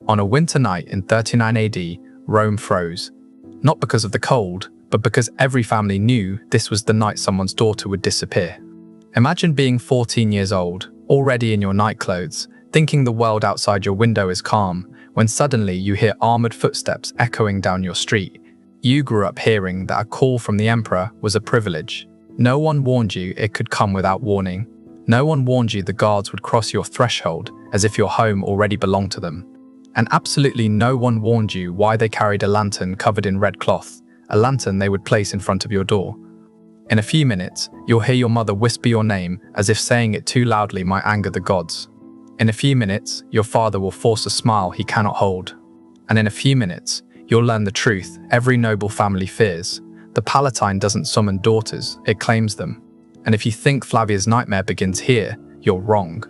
On a winter night in 39 AD, Rome froze. Not because of the cold, but because every family knew this was the night someone's daughter would disappear. Imagine being 14 years old, already in your nightclothes, thinking the world outside your window is calm, when suddenly you hear armored footsteps echoing down your street. You grew up hearing that a call from the emperor was a privilege. No one warned you it could come without warning. No one warned you the guards would cross your threshold as if your home already belonged to them. And absolutely no one warned you why they carried a lantern covered in red cloth, a lantern they would place in front of your door. In a few minutes, you'll hear your mother whisper your name as if saying it too loudly might anger the gods. In a few minutes, your father will force a smile he cannot hold. And in a few minutes, you'll learn the truth every noble family fears. The Palatine doesn't summon daughters, it claims them. And if you think Flavia's nightmare begins here, you're wrong.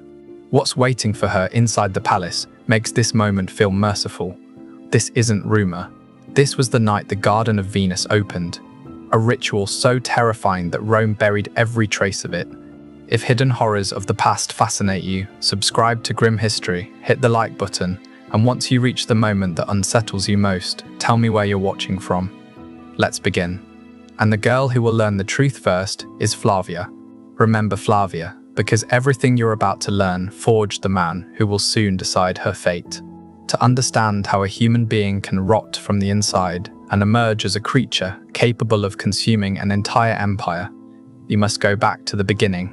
What's waiting for her inside the palace makes this moment feel merciful. This isn't rumor. This was the night the Garden of Venus opened. A ritual so terrifying that Rome buried every trace of it. If hidden horrors of the past fascinate you, subscribe to Grim History, hit the like button, and once you reach the moment that unsettles you most, tell me where you're watching from. Let's begin. And the girl who will learn the truth first is Flavia. Remember Flavia, because everything you're about to learn forged the man who will soon decide her fate. To understand how a human being can rot from the inside and emerge as a creature capable of consuming an entire empire, you must go back to the beginning,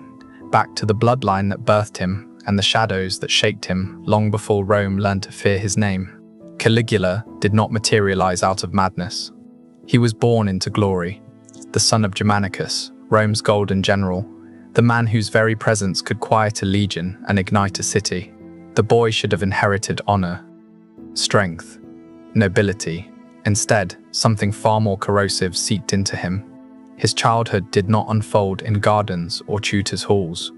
back to the bloodline that birthed him and the shadows that shaped him long before Rome learned to fear his name. Caligula did not materialize out of madness. He was born into glory, the son of Germanicus, Rome's golden general, the man whose very presence could quiet a legion and ignite a city. The boy should have inherited honor, strength, nobility. Instead, something far more corrosive seeped into him. His childhood did not unfold in gardens or tutors' halls.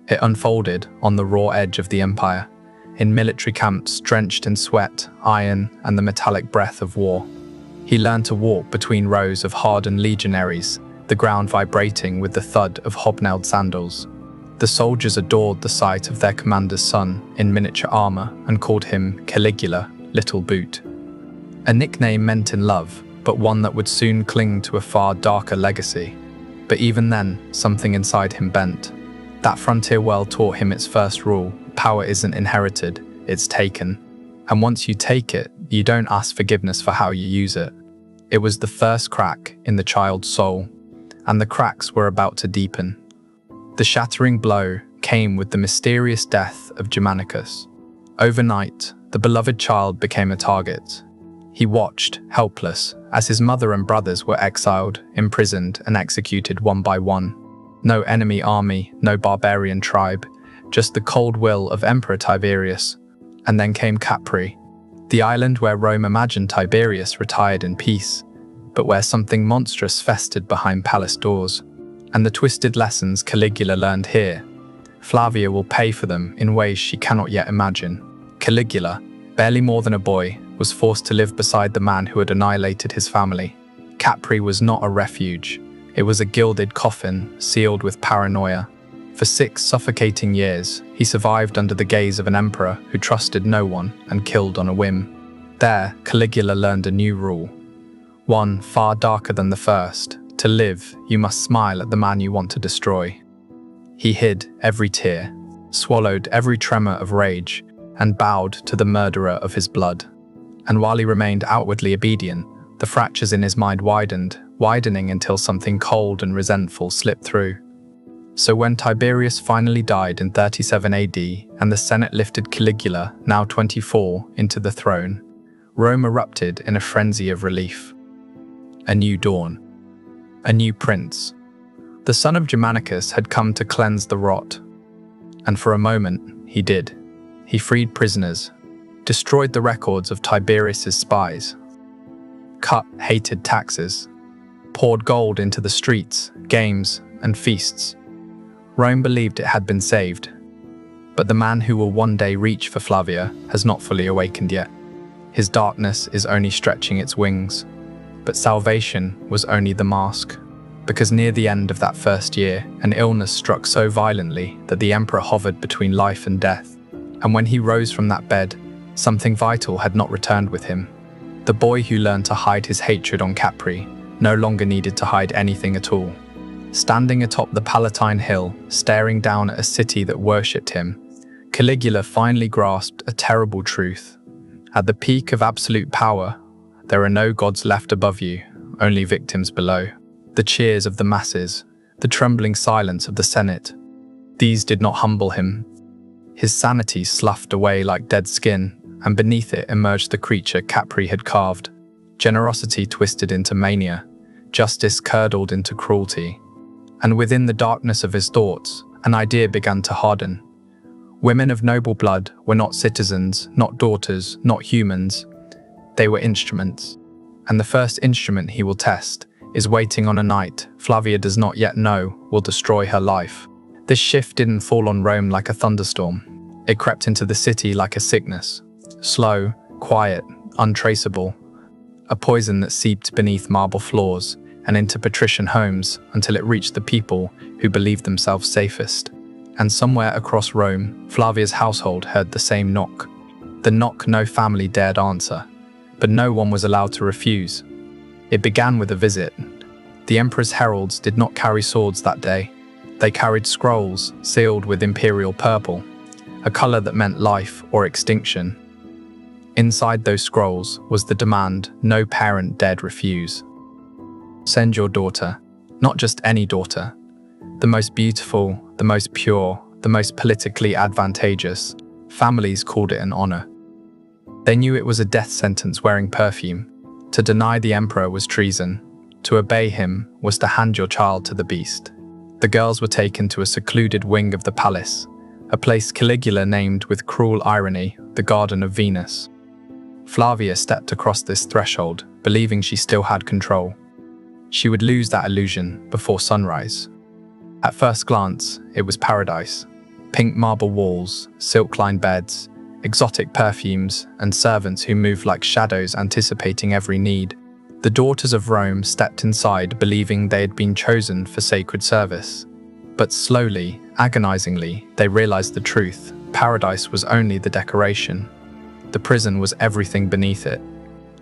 It unfolded on the raw edge of the empire, in military camps drenched in sweat, iron, and the metallic breath of war. He learned to walk between rows of hardened legionaries, the ground vibrating with the thud of hobnailed sandals. The soldiers adored the sight of their commander's son in miniature armor and called him Caligula, Little Boot. A nickname meant in love, but one that would soon cling to a far darker legacy. But even then, something inside him bent. That frontier world taught him its first rule: power isn't inherited, it's taken. And once you take it, you don't ask forgiveness for how you use it. It was the first crack in the child's soul, and the cracks were about to deepen. The shattering blow came with the mysterious death of Germanicus. Overnight, the beloved child became a target. He watched, helpless, as his mother and brothers were exiled, imprisoned, and executed one by one. No enemy army, no barbarian tribe, just the cold will of Emperor Tiberius. And then came Capri, the island where Rome imagined Tiberius retired in peace, but where something monstrous festered behind palace doors. And the twisted lessons Caligula learned here, Flavia will pay for them in ways she cannot yet imagine. Caligula, barely more than a boy, was forced to live beside the man who had annihilated his family. Capri was not a refuge. It was a gilded coffin, sealed with paranoia. For 6 suffocating years, he survived under the gaze of an emperor who trusted no one and killed on a whim. There, Caligula learned a new rule. One far darker than the first. To live, you must smile at the man you want to destroy. He hid every tear, swallowed every tremor of rage, and bowed to the murderer of his blood. And while he remained outwardly obedient, the fractures in his mind widened, widening until something cold and resentful slipped through. So when Tiberius finally died in 37 AD and the Senate lifted Caligula, now 24, into the throne, Rome erupted in a frenzy of relief. A new dawn. A new prince. The son of Germanicus had come to cleanse the rot. And for a moment, he did. He freed prisoners, destroyed the records of Tiberius's spies, cut hated taxes, poured gold into the streets, games, and feasts. Rome believed it had been saved. But the man who will one day reach for Flavia has not fully awakened yet. His darkness is only stretching its wings. But salvation was only the mask, because near the end of that first year, an illness struck so violently that the emperor hovered between life and death. And when he rose from that bed, Something vital had not returned with him. The boy who learned to hide his hatred on Capri no longer needed to hide anything at all. Standing atop the Palatine Hill, staring down at a city that worshipped him, Caligula finally grasped a terrible truth. At the peak of absolute power, there are no gods left above you, only victims below. The cheers of the masses, the trembling silence of the Senate, these did not humble him. His sanity sloughed away like dead skin, and beneath it emerged the creature Capri had carved. Generosity twisted into mania, justice curdled into cruelty. And within the darkness of his thoughts, an idea began to harden. Women of noble blood were not citizens, not daughters, not humans. They were instruments. And the first instrument he will test is waiting on a night Flavia does not yet know will destroy her life. This shift didn't fall on Rome like a thunderstorm. It crept into the city like a sickness. Slow, quiet, untraceable. A poison that seeped beneath marble floors and into patrician homes until it reached the people who believed themselves safest. And somewhere across Rome, Flavia's household heard the same knock. The knock no family dared answer, but no one was allowed to refuse. It began with a visit. The emperor's heralds did not carry swords that day. They carried scrolls sealed with imperial purple, a color that meant life or extinction. Inside those scrolls was the demand no parent dared refuse. Send your daughter, not just any daughter, the most beautiful, the most pure, the most politically advantageous. Families called it an honor. They knew it was a death sentence wearing perfume. To deny the emperor was treason. To obey him was to hand your child to the beast. The girls were taken to a secluded wing of the palace, a place Caligula named with cruel irony the Garden of Venus. Flavia stepped across this threshold, believing she still had control. She would lose that illusion before sunrise. At first glance, it was paradise. Pink marble walls, silk-lined beds, exotic perfumes, and servants who moved like shadows anticipating every need. The daughters of Rome stepped inside believing they had been chosen for sacred service. But slowly, agonizingly, they realized the truth. Paradise was only the decoration. The prison was everything beneath it.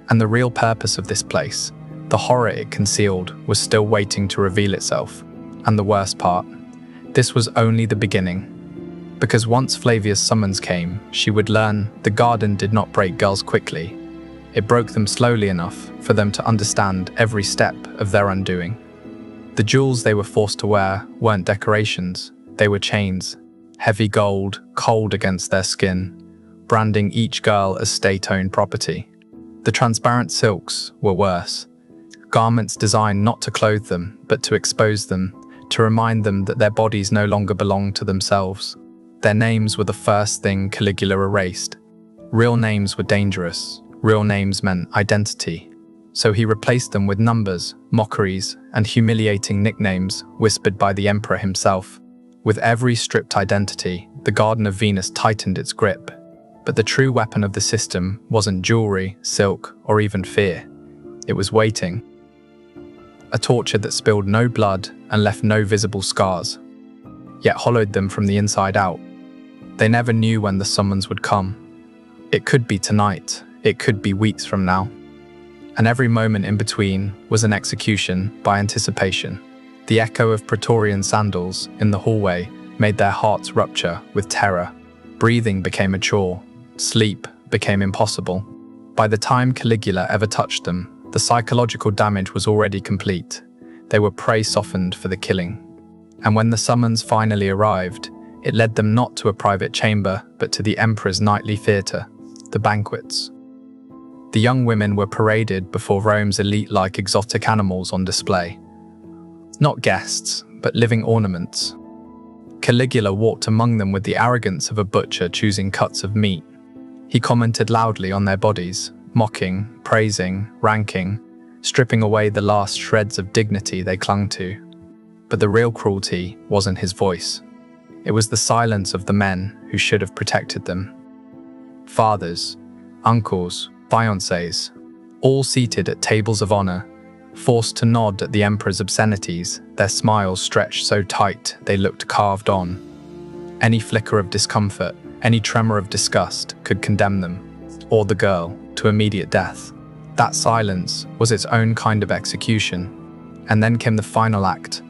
And the real purpose of this place, the horror it concealed, was still waiting to reveal itself. And the worst part, this was only the beginning. Because once Flavia's summons came, she would learn the garden did not break girls quickly. It broke them slowly enough for them to understand every step of their undoing. The jewels they were forced to wear weren't decorations, they were chains, heavy gold, cold against their skin, branding each girl as state-owned property. The transparent silks were worse. Garments designed not to clothe them, but to expose them, to remind them that their bodies no longer belonged to themselves. Their names were the first thing Caligula erased. Real names were dangerous. Real names meant identity. So he replaced them with numbers, mockeries, and humiliating nicknames whispered by the emperor himself. With every stripped identity, the Garden of Venus tightened its grip. But the true weapon of the system wasn't jewelry, silk, or even fear. It was waiting. A torture that spilled no blood and left no visible scars, yet hollowed them from the inside out. They never knew when the summons would come. It could be tonight, it could be weeks from now. And every moment in between was an execution by anticipation. The echo of Praetorian sandals in the hallway made their hearts rupture with terror. Breathing became a chore. Sleep became impossible. By the time Caligula ever touched them, the psychological damage was already complete. They were prey softened for the killing. And when the summons finally arrived, it led them not to a private chamber, but to the emperor's nightly theatre, the banquets. The young women were paraded before Rome's elite like exotic animals on display. Not guests, but living ornaments. Caligula walked among them with the arrogance of a butcher choosing cuts of meat. He commented loudly on their bodies, mocking, praising, ranking, stripping away the last shreds of dignity they clung to. But the real cruelty wasn't his voice. It was the silence of the men who should have protected them. Fathers, uncles, fiancés, all seated at tables of honor, forced to nod at the emperor's obscenities, their smiles stretched so tight they looked carved on. Any flicker of discomfort, any tremor of disgust could condemn them. or the girl to immediate death. That silence was its own kind of execution. And then came the final act.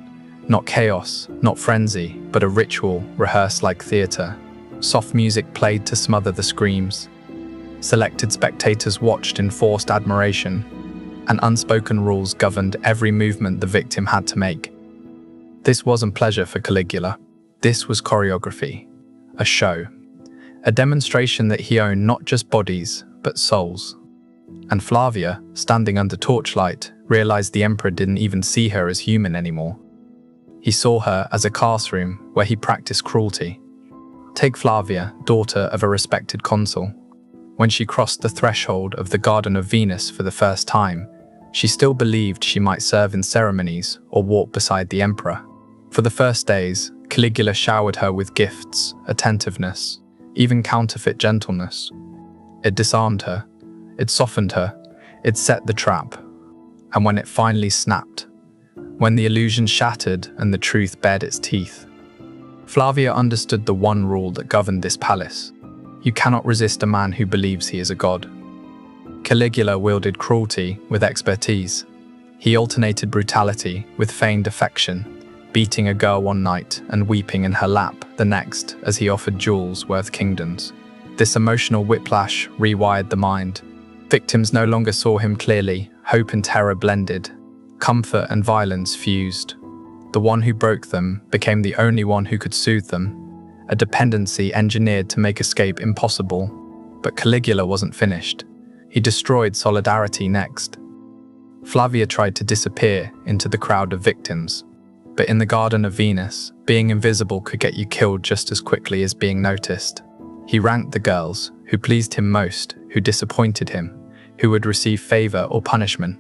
Not chaos, not frenzy, but a ritual rehearsed like theatre. Soft music played to smother the screams. Selected spectators watched in forced admiration, and unspoken rules governed every movement the victim had to make. This wasn't pleasure for Caligula. This was choreography, a show, a demonstration that he owned not just bodies, but souls. And Flavia, standing under torchlight, realized the emperor didn't even see her as human anymore. He saw her as a classroom where he practiced cruelty. Take Flavia, daughter of a respected consul. When she crossed the threshold of the Garden of Venus for the first time, she still believed she might serve in ceremonies or walk beside the emperor. For the first days, Caligula showered her with gifts, attentiveness, even counterfeit gentleness. It disarmed her, it softened her, it set the trap. And when it finally snapped, when the illusion shattered and the truth bared its teeth, Flavia understood the one rule that governed this palace. You cannot resist a man who believes he is a god. Caligula wielded cruelty with expertise. He alternated brutality with feigned affection, beating a girl one night and weeping in her lap the next as he offered jewels worth kingdoms. This emotional whiplash rewired the mind. Victims no longer saw him clearly, hope and terror blended, comfort and violence fused. The one who broke them became the only one who could soothe them, a dependency engineered to make escape impossible. But Caligula wasn't finished. He destroyed solidarity next. Flavia tried to disappear into the crowd of victims, but in the Garden of Venus, being invisible could get you killed just as quickly as being noticed. He ranked the girls who pleased him most, who disappointed him, who would receive favor or punishment.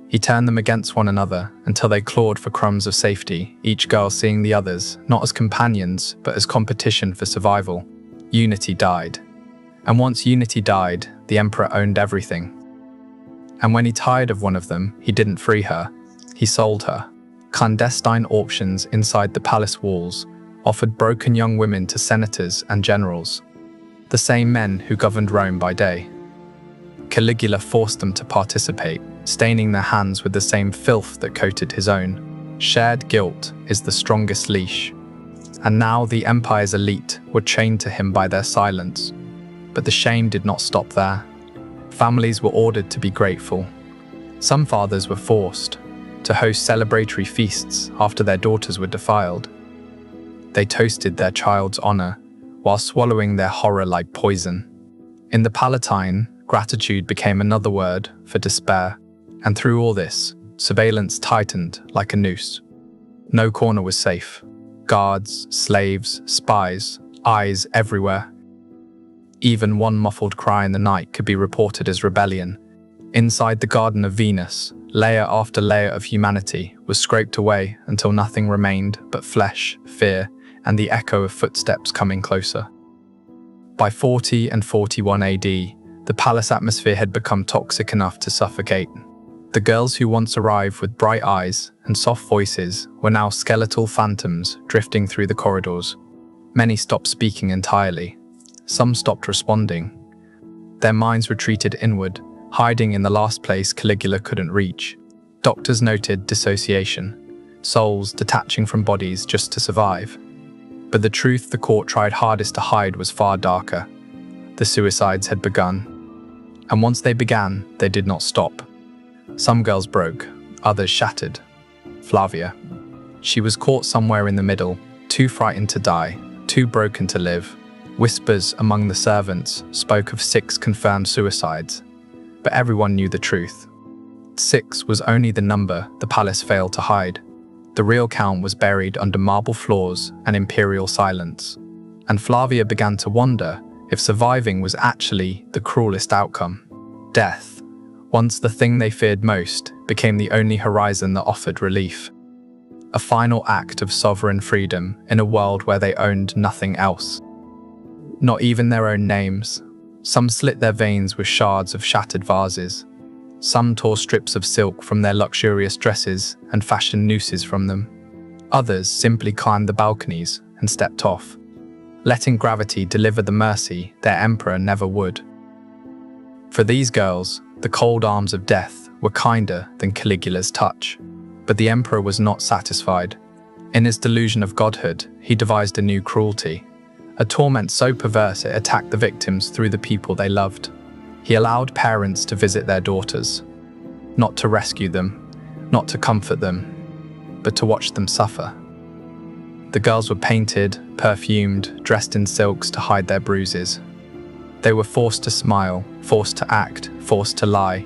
He turned them against one another until they clawed for crumbs of safety, each girl seeing the others not as companions but as competition for survival. Unity died. And once unity died, the emperor owned everything. And when he tired of one of them, he didn't free her, he sold her. Clandestine auctions inside the palace walls offered broken young women to senators and generals, the same men who governed Rome by day. Caligula forced them to participate, staining their hands with the same filth that coated his own. Shared guilt is the strongest leash. And now the empire's elite were chained to him by their silence. But the shame did not stop there. Families were ordered to be grateful. Some fathers were forced to host celebratory feasts after their daughters were defiled. They toasted their child's honor while swallowing their horror like poison. In the Palatine, gratitude became another word for despair. And through all this, surveillance tightened like a noose. No corner was safe. Guards, slaves, spies, eyes everywhere. Even one muffled cry in the night could be reported as rebellion. Inside the Garden of Venus, layer after layer of humanity was scraped away until nothing remained but flesh, fear, and the echo of footsteps coming closer. By 40 and 41 AD, the palace atmosphere had become toxic enough to suffocate. The girls who once arrived with bright eyes and soft voices were now skeletal phantoms drifting through the corridors. Many stopped speaking entirely. Some stopped responding. Their minds retreated inward, hiding in the last place Caligula couldn't reach. Doctors noted dissociation, souls detaching from bodies just to survive. But the truth the court tried hardest to hide was far darker. The suicides had begun. And once they began, they did not stop. Some girls broke, others shattered. Flavia. She was caught somewhere in the middle, too frightened to die, too broken to live. Whispers among the servants spoke of 6 confirmed suicides, but everyone knew the truth. 6 was only the number the palace failed to hide. The real count was buried under marble floors and imperial silence. And Flavia began to wonder if surviving was actually the cruelest outcome. Death, once the thing they feared most, became the only horizon that offered relief. A final act of sovereign freedom in a world where they owned nothing else. Not even their own names. Some slit their veins with shards of shattered vases. Some tore strips of silk from their luxurious dresses and fashioned nooses from them. Others simply climbed the balconies and stepped off, letting gravity deliver the mercy their emperor never would. For these girls, the cold arms of death were kinder than Caligula's touch. But the emperor was not satisfied. In his delusion of godhood, he devised a new cruelty, a torment so perverse it attacked the victims through the people they loved. He allowed parents to visit their daughters, not to rescue them, not to comfort them, but to watch them suffer. The girls were painted, perfumed, dressed in silks to hide their bruises. They were forced to smile, forced to act, forced to lie,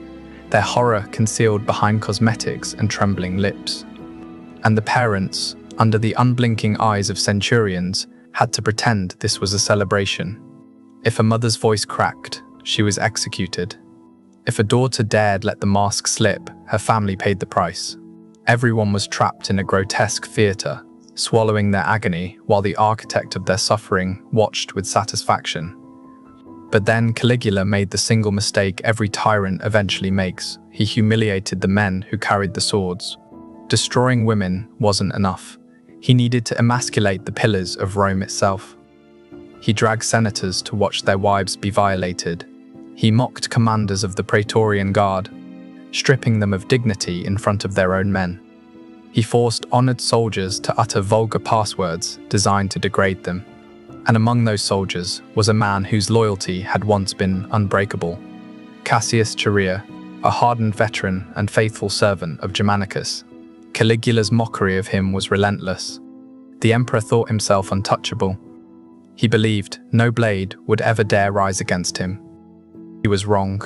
their horror concealed behind cosmetics and trembling lips. And the parents, under the unblinking eyes of centurions, had to pretend this was a celebration. If a mother's voice cracked, she was executed. If a daughter dared let the mask slip, her family paid the price. Everyone was trapped in a grotesque theatre, swallowing their agony while the architect of their suffering watched with satisfaction. But then Caligula made the single mistake every tyrant eventually makes. He humiliated the men who carried the swords. Destroying women wasn't enough. He needed to emasculate the pillars of Rome itself. He dragged senators to watch their wives be violated. He mocked commanders of the Praetorian Guard, stripping them of dignity in front of their own men. He forced honored soldiers to utter vulgar passwords designed to degrade them. And among those soldiers was a man whose loyalty had once been unbreakable. Cassius Chaerea, a hardened veteran and faithful servant of Germanicus. Caligula's mockery of him was relentless. The emperor thought himself untouchable. He believed no blade would ever dare rise against him. He was wrong.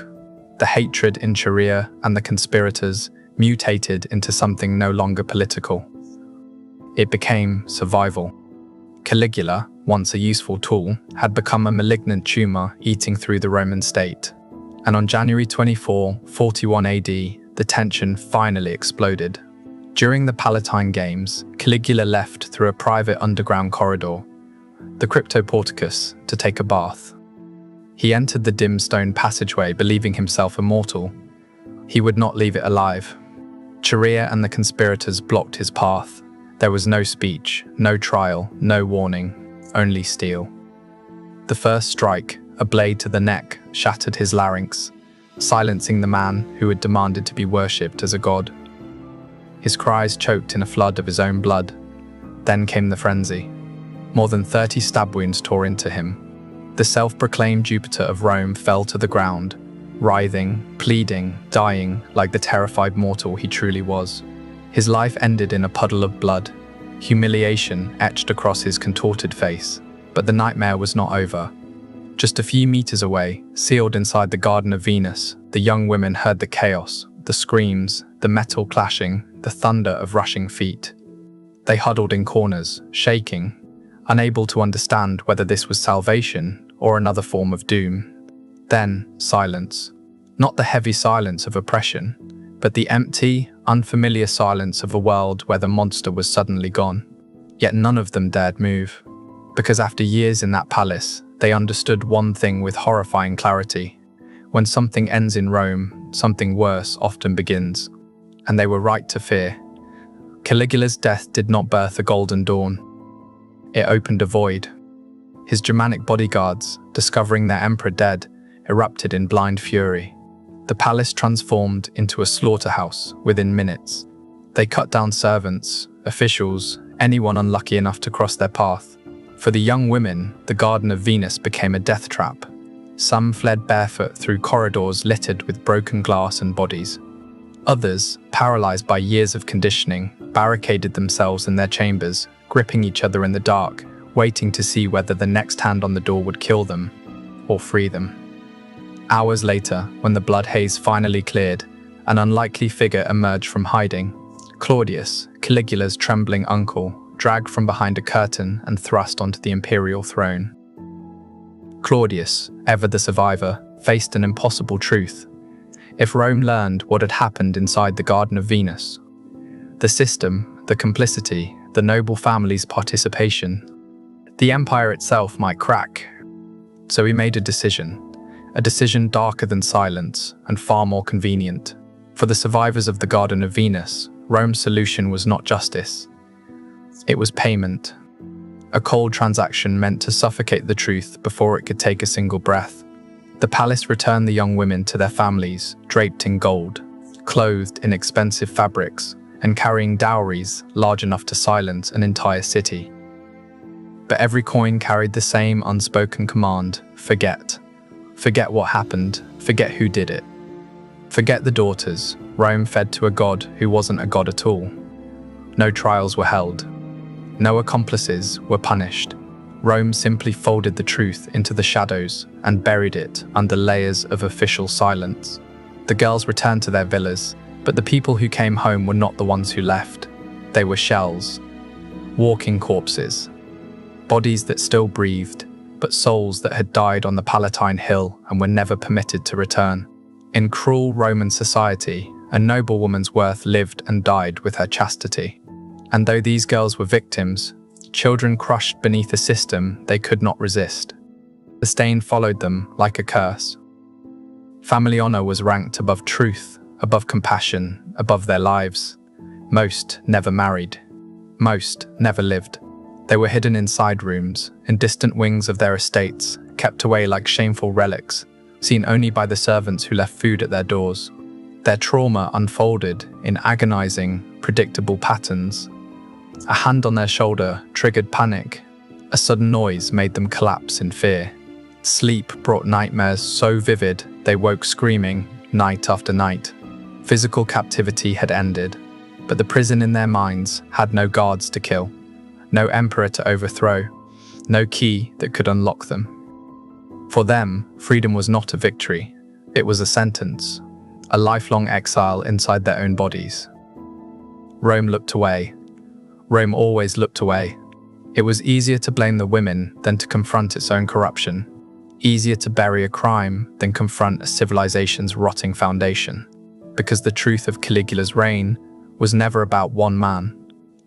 The hatred in Chaerea and the conspirators mutated into something no longer political. It became survival. Caligula, once a useful tool, had become a malignant tumor eating through the Roman state. And on January 24, 41 AD, the tension finally exploded. During the Palatine Games, Caligula left through a private underground corridor, the Cryptoporticus, to take a bath. He entered the dim stone passageway believing himself immortal. He would not leave it alive. Chaerea and the conspirators blocked his path. There was no speech, no trial, no warning, only steel. The first strike, a blade to the neck, shattered his larynx, silencing the man who had demanded to be worshipped as a god. His cries choked in a flood of his own blood. Then came the frenzy. More than 30 stab wounds tore into him. The self-proclaimed Jupiter of Rome fell to the ground, writhing, pleading, dying like the terrified mortal he truly was. His life ended in a puddle of blood, humiliation etched across his contorted face. But the nightmare was not over. Just a few meters away, sealed inside the Garden of Venus, the young women heard the chaos, the screams, the metal clashing, the thunder of rushing feet. They huddled in corners, shaking, unable to understand whether this was salvation or another form of doom. Then, silence. Not the heavy silence of oppression, but the empty, unfamiliar silence of a world where the monster was suddenly gone. Yet none of them dared move, because after years in that palace, they understood one thing with horrifying clarity. When something ends in Rome, something worse often begins. And they were right to fear. Caligula's death did not birth a golden dawn. It opened a void. His Germanic bodyguards, discovering their emperor dead, erupted in blind fury. The palace transformed into a slaughterhouse within minutes. They cut down servants, officials, anyone unlucky enough to cross their path. For the young women, the Garden of Venus became a death trap. Some fled barefoot through corridors littered with broken glass and bodies. Others, paralyzed by years of conditioning, barricaded themselves in their chambers, gripping each other in the dark, waiting to see whether the next hand on the door would kill them or free them. Hours later, when the blood haze finally cleared, an unlikely figure emerged from hiding. Claudius, Caligula's trembling uncle, dragged from behind a curtain and thrust onto the imperial throne. Claudius, ever the survivor, faced an impossible truth. If Rome learned what had happened inside the Garden of Venus, the system, the complicity, the noble family's participation, the empire itself might crack. So he made a decision darker than silence and far more convenient. For the survivors of the Garden of Venus, Rome's solution was not justice. It was payment. A cold transaction meant to suffocate the truth before it could take a single breath. The palace returned the young women to their families, draped in gold, clothed in expensive fabrics, and carrying dowries large enough to silence an entire city. But every coin carried the same unspoken command: forget. Forget what happened, forget who did it. Forget the daughters. Rome fed to a god who wasn't a god at all. No trials were held. No accomplices were punished. Rome simply folded the truth into the shadows and buried it under layers of official silence. The girls returned to their villas, but the people who came home were not the ones who left. They were shells, walking corpses, bodies that still breathed, but souls that had died on the Palatine Hill and were never permitted to return. In cruel Roman society, a noblewoman's worth lived and died with her chastity. And though these girls were victims, children crushed beneath a system they could not resist. The stain followed them like a curse. Family honor was ranked above truth, above compassion, above their lives. Most never married. Most never lived. They were hidden in side rooms, in distant wings of their estates, kept away like shameful relics, seen only by the servants who left food at their doors. Their trauma unfolded in agonizing, predictable patterns. A hand on their shoulder triggered panic. A sudden noise made them collapse in fear. Sleep brought nightmares so vivid they woke screaming night after night. Physical captivity had ended, but the prison in their minds had no guards to kill, no emperor to overthrow, no key that could unlock them. For them, freedom was not a victory. It was a sentence, a lifelong exile inside their own bodies. Rome looked away. Rome always looked away. It was easier to blame the women than to confront its own corruption. Easier to bury a crime than confront a civilization's rotting foundation. Because the truth of Caligula's reign was never about one man.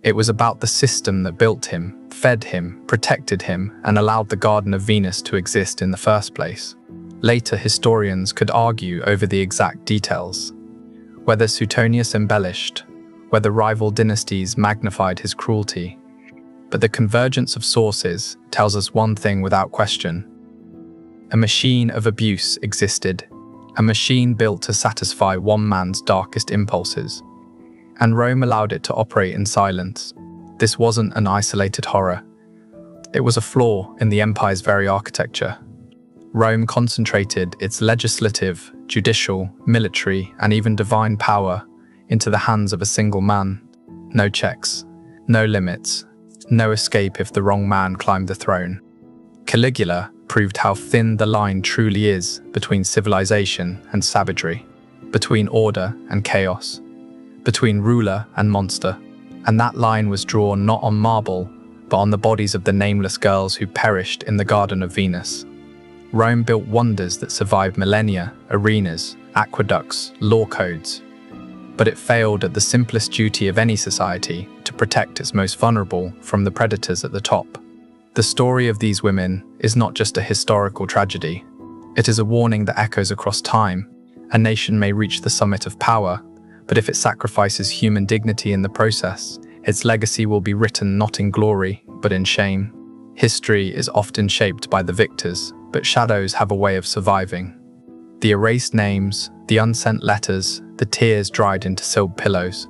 It was about the system that built him, fed him, protected him, and allowed the Garden of Venus to exist in the first place. Later historians could argue over the exact details. Whether Suetonius embellished, whether rival dynasties magnified his cruelty. But the convergence of sources tells us one thing without question. A machine of abuse existed, a machine built to satisfy one man's darkest impulses. And Rome allowed it to operate in silence. This wasn't an isolated horror. It was a flaw in the empire's very architecture. Rome concentrated its legislative, judicial, military, and even divine power into the hands of a single man. No checks, no limits, no escape if the wrong man climbed the throne. Caligula proved how thin the line truly is between civilization and savagery, between order and chaos, between ruler and monster. And that line was drawn not on marble, but on the bodies of the nameless girls who perished in the Garden of Venus. Rome built wonders that survived millennia: arenas, aqueducts, law codes. But it failed at the simplest duty of any society, to protect its most vulnerable from the predators at the top. The story of these women is not just a historical tragedy. It is a warning that echoes across time. A nation may reach the summit of power, but if it sacrifices human dignity in the process, its legacy will be written not in glory, but in shame. History is often shaped by the victors, but shadows have a way of surviving. The erased names, the unsent letters, the tears dried into silk pillows.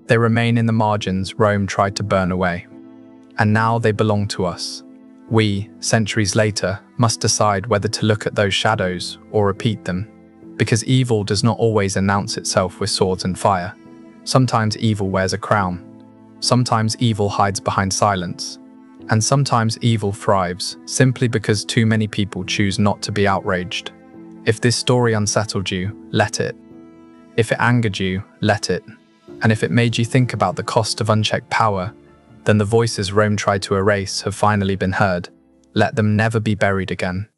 They remain in the margins Rome tried to burn away. And now they belong to us. We, centuries later, must decide whether to look at those shadows or repeat them. Because evil does not always announce itself with swords and fire. Sometimes evil wears a crown. Sometimes evil hides behind silence. And sometimes evil thrives simply because too many people choose not to be outraged. If this story unsettled you, let it. If it angered you, let it. And if it made you think about the cost of unchecked power, then the voices Rome tried to erase have finally been heard. Let them never be buried again.